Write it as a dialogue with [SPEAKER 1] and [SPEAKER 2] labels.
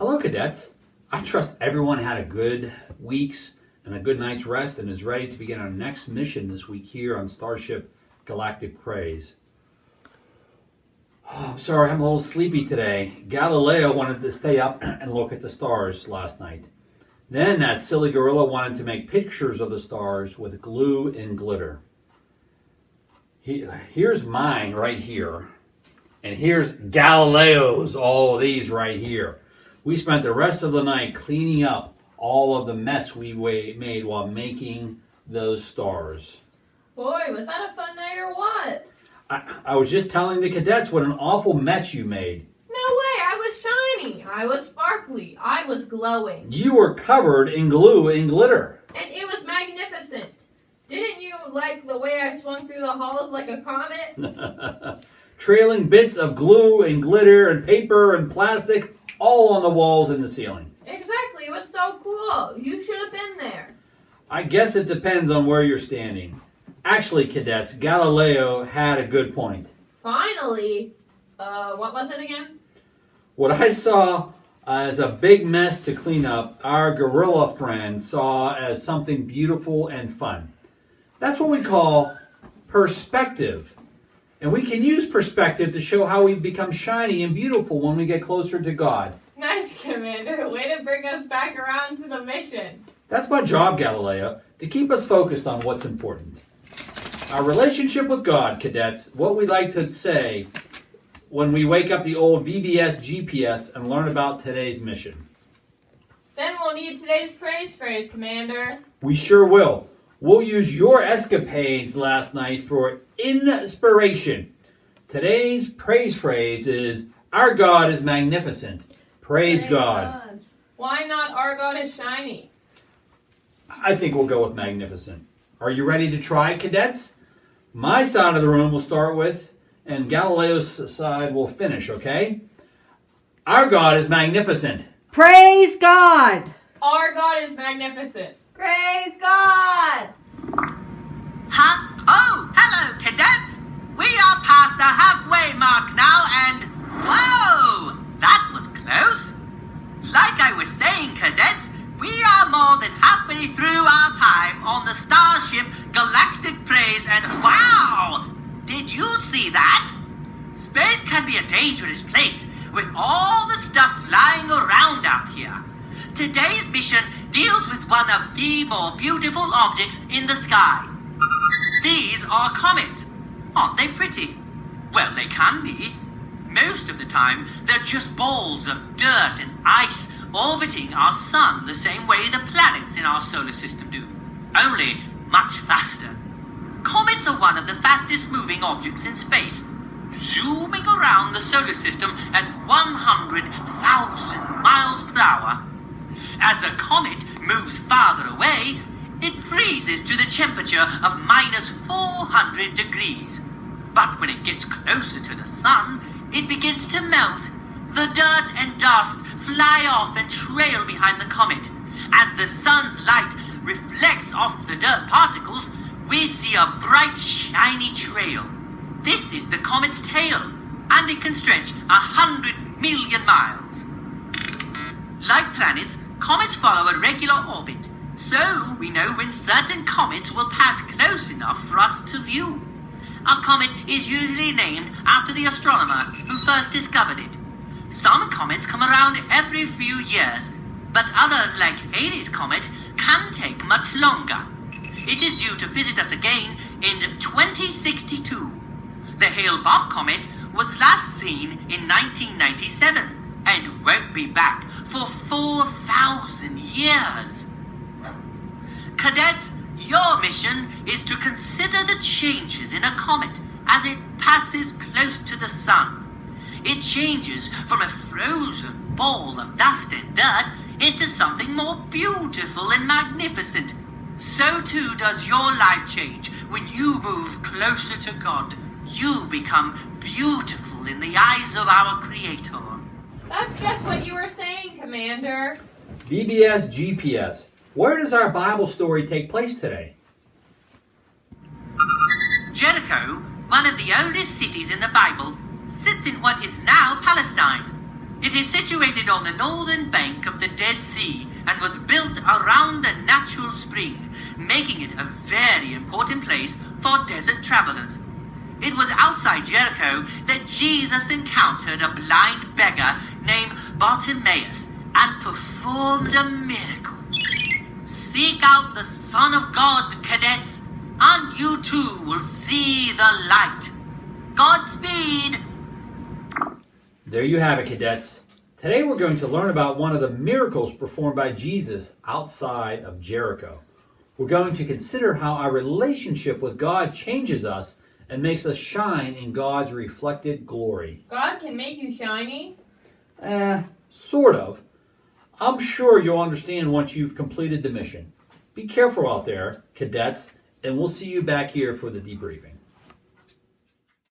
[SPEAKER 1] Hello, cadets. I trust everyone had a good week's and a good night's rest and is ready to begin our next mission this week here on Starship Galactic Praise. Oh, I'm sorry, I'm a little sleepy today. Galileo wanted to stay up and look at the stars last night. Then that silly gorilla wanted to make pictures of the stars with glue and glitter. Here's mine right here. And here's Galileo's, all these right here. We spent the rest of the night cleaning up all of the mess we made while making those stars.
[SPEAKER 2] Boy, was that a fun night or what?
[SPEAKER 1] I was just telling the cadets what an awful mess you made.
[SPEAKER 2] No way, I was shiny, I was sparkly, I was glowing.
[SPEAKER 1] You were covered in glue and glitter.
[SPEAKER 2] And it was magnificent. Didn't you like the way I swung through the halls like a comet?
[SPEAKER 1] Trailing bits of glue and glitter and paper and plastic all on the walls and the ceiling.
[SPEAKER 2] Exactly, it was so cool. You should have been there.
[SPEAKER 1] I guess it depends on where you're standing. Actually, cadets, Galileo had a good point.
[SPEAKER 2] Finally. What was it again?
[SPEAKER 1] What I saw as a big mess to clean up, our gorilla friend saw as something beautiful and fun. That's what we call perspective. And we can use perspective to show how we become shiny and beautiful when we get closer to God.
[SPEAKER 2] Nice, Commander. Way to bring us back around to the mission.
[SPEAKER 1] That's my job, Galileo, to keep us focused on what's important. Our relationship with God, cadets, what we like to say when we wake up the old VBS GPS and learn about today's mission.
[SPEAKER 2] Then we'll need today's praise phrase, Commander.
[SPEAKER 1] We sure will. We'll use your escapades last night for inspiration. Today's praise phrase is, our God is magnificent. Praise God.
[SPEAKER 2] Why not our God is shiny?
[SPEAKER 1] I think we'll go with magnificent. Are you ready to try, cadets? My side of the room will start with, and Galileo's side will finish, okay? Our God is magnificent.
[SPEAKER 3] Praise God!
[SPEAKER 2] Our God is magnificent.
[SPEAKER 4] Praise God!
[SPEAKER 5] Huh? Oh, hello, cadets! We are past the halfway mark now, and whoa! That was close! Like I was saying, cadets, we are more than halfway through our time on the Starship Galactic Praise, and wow! Did you see that? Space can be a dangerous place with all the stuff flying around out here. Today's mission deals with one of the more beautiful objects in the sky. These are comets. Aren't they pretty? Well, they can be. Most of the time, they're just balls of dirt and ice orbiting our sun the same way the planets in our solar system do, only much faster. Comets are one of the fastest moving objects in space, zooming around the solar system at 100,000 miles per hour. As a comet moves farther away, it freezes to the temperature of minus 400 degrees. But when it gets closer to the sun, it begins to melt. The dirt and dust fly off and trail behind the comet. As the sun's light reflects off the dirt particles, we see a bright, shiny trail. This is the comet's tail, and it can stretch 100 million miles. Like planets, comets follow a regular orbit, so we know when certain comets will pass close enough for us to view. A comet is usually named after the astronomer who first discovered it. Some comets come around every few years, but others, like Halley's Comet, can take much longer. It is due to visit us again in 2062. The Hale-Bopp Comet was last seen in 1997 and won't be back for 4,000 years. Cadets, your mission is to consider the changes in a comet as it passes close to the sun. It changes from a frozen ball of dust and dirt into something more beautiful and magnificent. So too does your life change when you move closer to God. You become beautiful in the eyes of our Creator.
[SPEAKER 2] That's just what you were saying, Commander.
[SPEAKER 1] VBS GPS. Where does our Bible story take place today?
[SPEAKER 5] Jericho, one of the oldest cities in the Bible, sits in what is now Palestine. It is situated on the northern bank of the Dead Sea and was built around a natural spring, making it a very important place for desert travelers. It was outside Jericho that Jesus encountered a blind beggar named Bartimaeus and performed a miracle. Seek out the Son of God, cadets, and you too will see the light. Godspeed!
[SPEAKER 1] There you have it, cadets. Today we're going to learn about one of the miracles performed by Jesus outside of Jericho. We're going to consider how our relationship with God changes us and makes us shine in God's reflected glory.
[SPEAKER 2] God can make you shiny.
[SPEAKER 1] Sort of. I'm sure you'll understand once you've completed the mission. Be careful out there, cadets, and we'll see you back here for the debriefing.